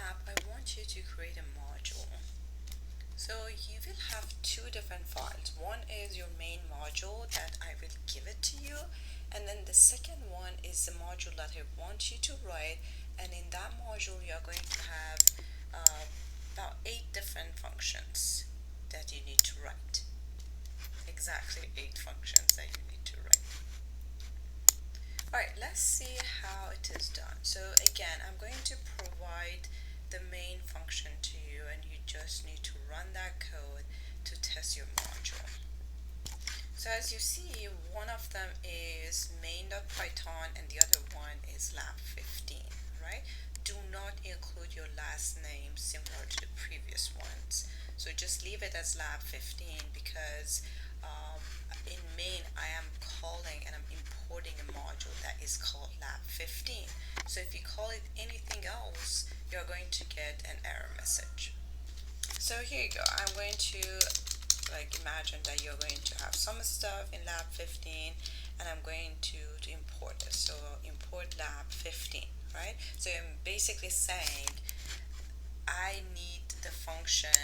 lab, I want you to create a module. So you will have two different files. One is your main module that I will give it to you, and then the second one is the module that I want you to write, and in that module you are going to have about 8 different functions that you need to write. Exactly 8 functions that you need to write. Alright, let's see how it is done. So again, I'm going to provide the main function to you, and you just need to run that code to test your module. So as you see, one of them is main.python and the other one is lab15, right? Do not include your last name similar to the previous ones. So just leave it as lab15 because in main I am calling and I'm importing a module that is called lab15. So if you call it anything else, you're going to get an error message. So here you go. I'm going to imagine that you're going to have some stuff in lab15 and I'm going to import it. So import lab15, right? So I'm basically saying I need the function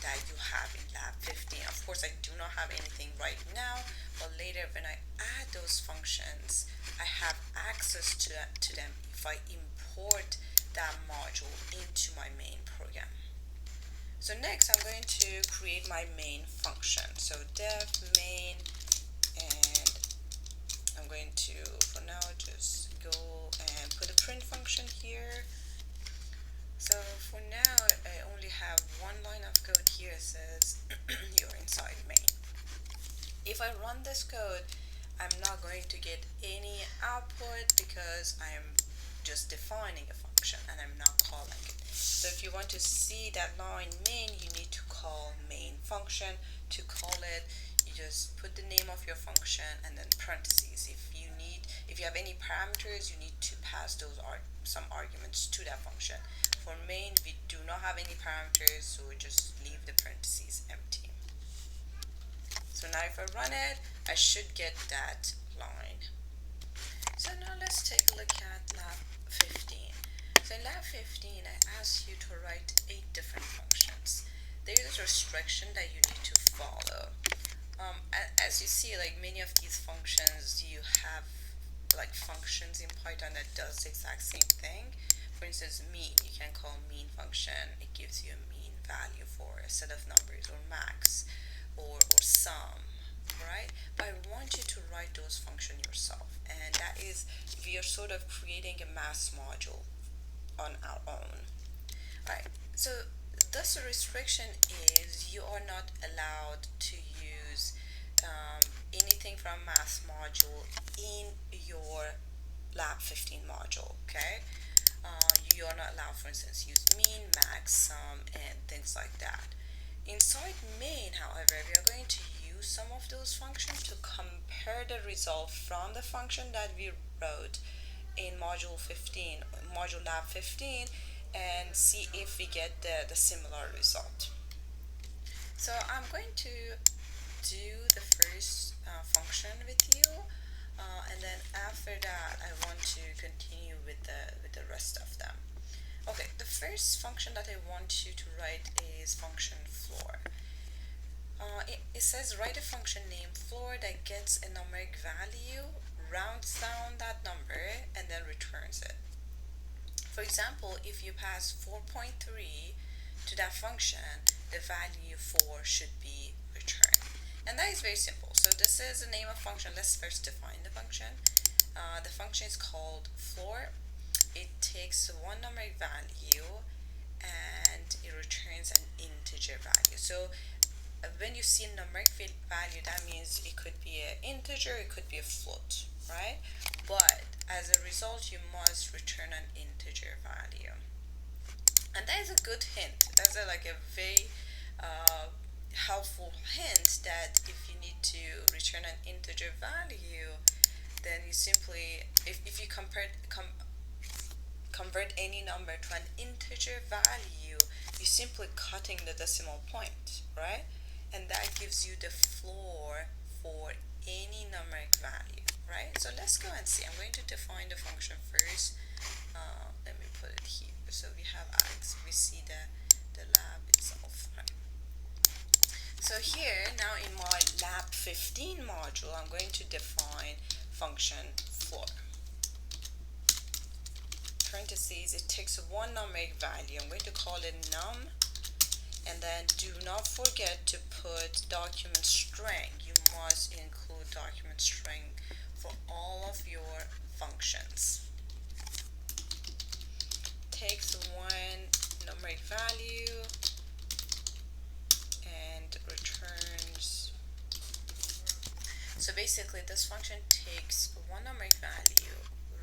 that you have in lab15. Of course, I do not have anything right now, but later when I add those functions, I have access to them if I import that module into my main program. So next I'm going to create my main function. So def main, and I'm going to, for now, just go and put a print function here. So for now, I only have one line of code here. It says you're inside main. If I run this code, I'm not going to get any output because I'm just defining a function and I'm not calling it. So if you want to see that line main, you need to call main function. To call it, you just put the name of your function and then parentheses. If you have any parameters, you need to pass those some arguments to that function. For main, we do not have any parameters, so we just leave the parentheses empty. So now if I run it, I should get that line. So now let's take a look at lab15. So in lab15, I asked you to write 8 different functions. There is a restriction that you need to follow. As you see, many of these functions, you have functions in Python that does the exact same thing. For instance, mean, you can call mean function. It gives you a mean value for a set of numbers, or max, or sum, right? But I want you to write those functions yourself, and that is, we are sort of creating a mass module on our own. Right, so thus the restriction is you are not allowed to use anything from mass module in your lab15 module, okay? You are not allowed, for instance, use mean, max, sum, and things like that. Inside main, however, we are going to use some of those functions to compare the result from the function that we wrote in module lab15, and see if we get the similar result. So I'm going to do the first function with you, and then after that I want to continue with the rest of them. Okay, the first function that I want you to write is function floor. It says write a function named floor that gets a numeric value, rounds down that number, and then returns it. For example, if you pass 4.3 to that function, the value 4 should be returned. And that is very simple. So this is the name of function. Let's first define the function. The function is called floor. It takes one numeric value and it returns an integer value. So when you see a numeric value, that means it could be an integer, it could be a float, right? But as a result, you must return an integer value. And that is a good hint. That's a very helpful hint that if you need to return an integer value, then you simply, if you convert any number to an integer value, you're simply cutting the decimal point, right? And that gives you the floor for any numeric value, right? So let's go and see. I'm going to define the function first. Let me put it here. So we have x. We see the lab itself. Right. So here, now in my lab15 module, I'm going to define function floor. Parentheses, it takes one numeric value. I'm going to call it num, and then do not forget to put document string. You must include document string for all of your functions. Takes one numeric value and returns. So basically this function takes one numeric value,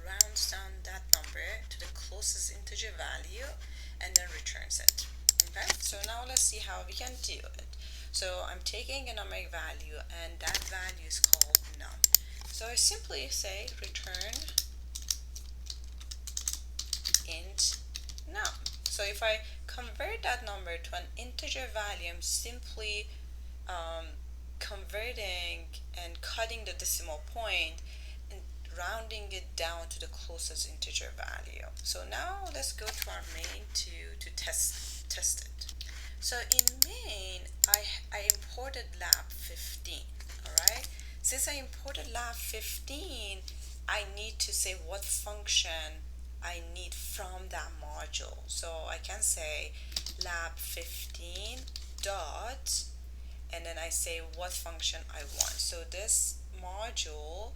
rounds down that number to the closest integer value, and then returns it. Okay, so now let's see how we can do it. So I'm taking a numeric value, and that value is called num. So I simply say return int num. So if I convert that number to an integer value, I'm simply converting and cutting the decimal point and rounding it down to the closest integer value. So now let's go to our main to test it. So in main, I imported lab15. Alright, since I imported lab15, I need to say what function I need from that module. So I can say lab15 dot, and then I say what function I want. So this module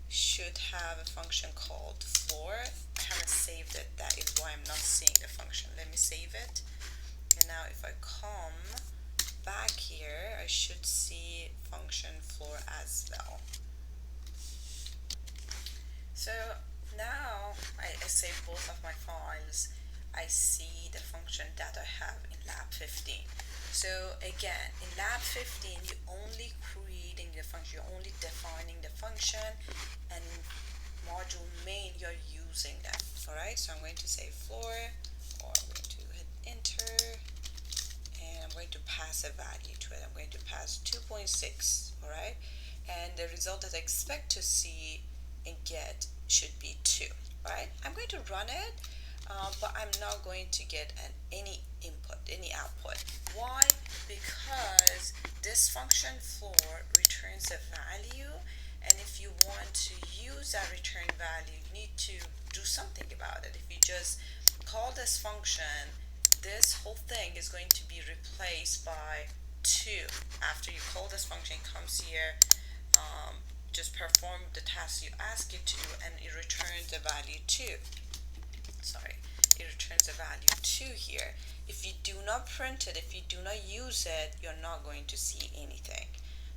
should have a function called floor. I haven't saved it, that is why I'm not seeing the function. Let me save it. And now if I come back here, I should see function floor as well. So now I save both of my files. I see the function that I have in lab15. So again, in lab15, you're only creating the function, you're only defining the function, and in module main, you're using them. Alright, so I'm going to say floor, or I'm going to hit enter, and I'm going to pass a value to it. I'm going to pass 2.6, alright? And the result that I expect to see and get should be 2, right? I'm going to run it, but I'm not going to get any input, any output. Why? Because this function floor returns a value, and if you want to use that return value, you need to do something about it. If you just call this function, this whole thing is going to be replaced by 2. After you call this function, it comes here, just perform the task you ask it to do, and it returns the value 2. Sorry, it returns the value 2 here. If you do not print it, if you do not use it, you're not going to see anything.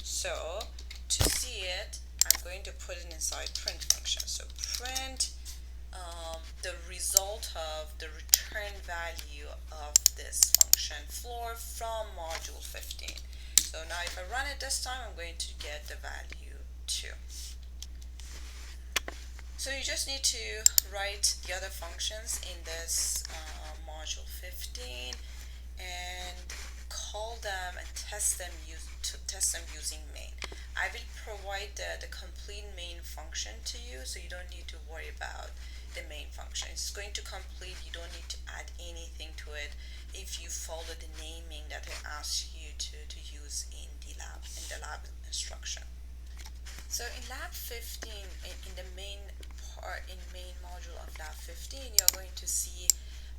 So to see it, I'm going to put it inside print function. So print the result of the return value of this function floor from module 15. So now if I run it this time, I'm going to get the value 2. So you just need to write the other functions in this module 15 and call them and test them using main. I will provide the complete main function to you, so you don't need to worry about the main function. It's going to complete, you don't need to add anything to it if you follow the naming that I asked you to use in the lab instruction. So in lab 15, in the main part, in main module of lab 15, you're going to see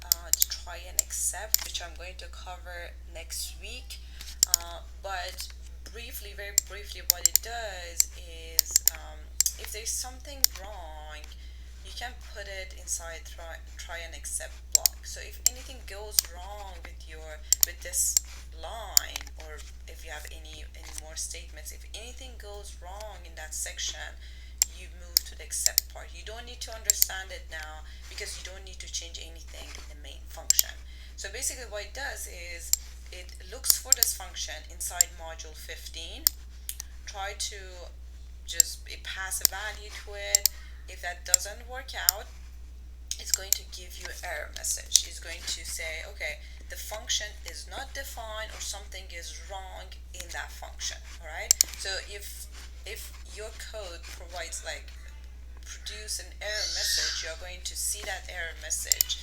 the try and accept, which I'm going to cover next week. But briefly, very briefly, what it does is if there's something wrong, you can put it inside try and accept block. So if anything goes wrong with this line, or if you have any more statements, if anything goes wrong in that section, you move to the accept part. You don't need to understand it now because you don't need to change anything in the main function. So basically what it does is it looks for this function inside module 15, try to just pass a value to it. If that doesn't work out, it's going to give you an error message. It's going to say, okay, the function is not defined, or something is wrong in that function. Alright, so if your code provides produce an error message, you're going to see that error message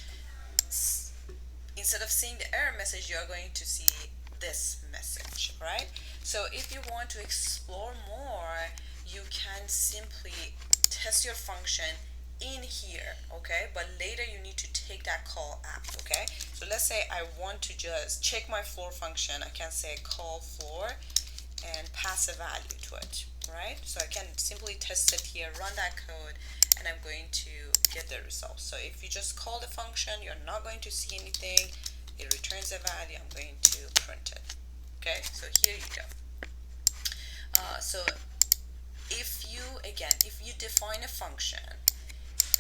instead of seeing the error message, you are going to see this message, right? So if you want to explore more, you can simply test your function in here, okay? But later you need to take that call out, okay? So let's say I want to just check my floor function. I can say call floor and pass a value to it, right? So I can simply test it here, run that code, and I'm going to get the result. So if you just call the function, you're not going to see anything. It returns a value. I'm going to print it. Okay, so here you go. So if you define a function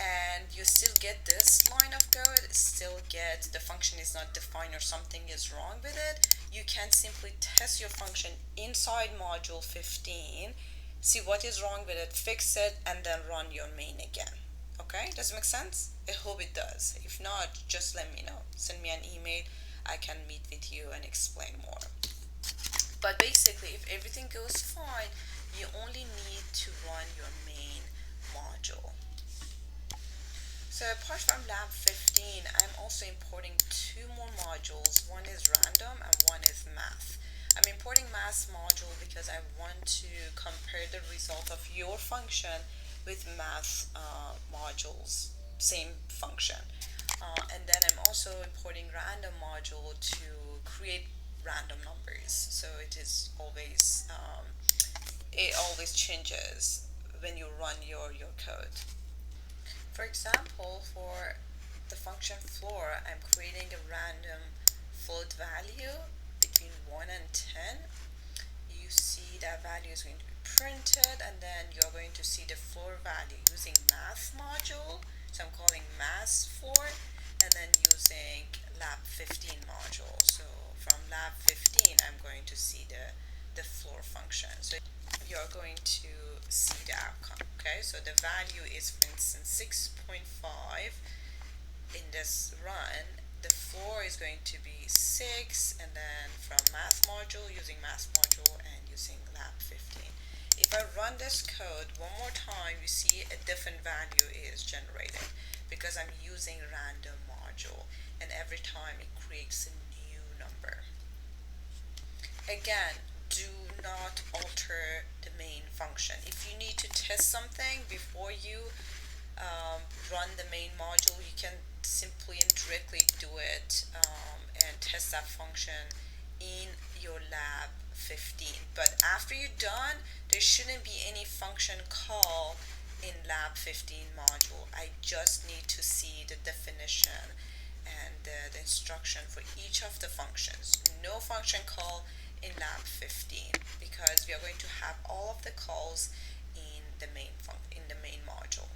and you still get this line of code, still get the function is not defined or something is wrong with it, you can simply test your function inside module 15, see what is wrong with it, fix it, and then run your main again. Okay, does it make sense? I hope it does. If not, just let me know. Send me an email. I can meet with you and explain more. But basically, if everything goes fine, you only need to run your main module. So apart from lab 15, I'm also importing two more modules. One is random and one is math. I'm importing math module because I want to compare the result of your function with math modules, same function. And then I'm also importing random module to create random numbers. So it is always, it always changes when you run your code. For example, for the function floor, I'm creating a random float value between 1 and 10. You see that value is going to be printed, and then you're going to see the floor value using math module. So I'm calling math floor, and then using lab 15 module. So from lab 15, I'm going to see the floor function. So you're going to see the outcome. Okay, so the value is, for instance, 6.5 in this run. The floor is going to be 6, and then from math module, using math module and using lab 15. If I run this code one more time, you see a different value is generated because I'm using random module, and every time it creates a new number. Again, do not alter the main function. If you need to test something before you run the main module, you can simply and directly do it and test that function in your lab 15. But after you're done, there shouldn't be any function call in lab 15 module. I just need to see the definition and the instruction for each of the functions. No function call in lab 15 because we are going to have all of the calls in the main module.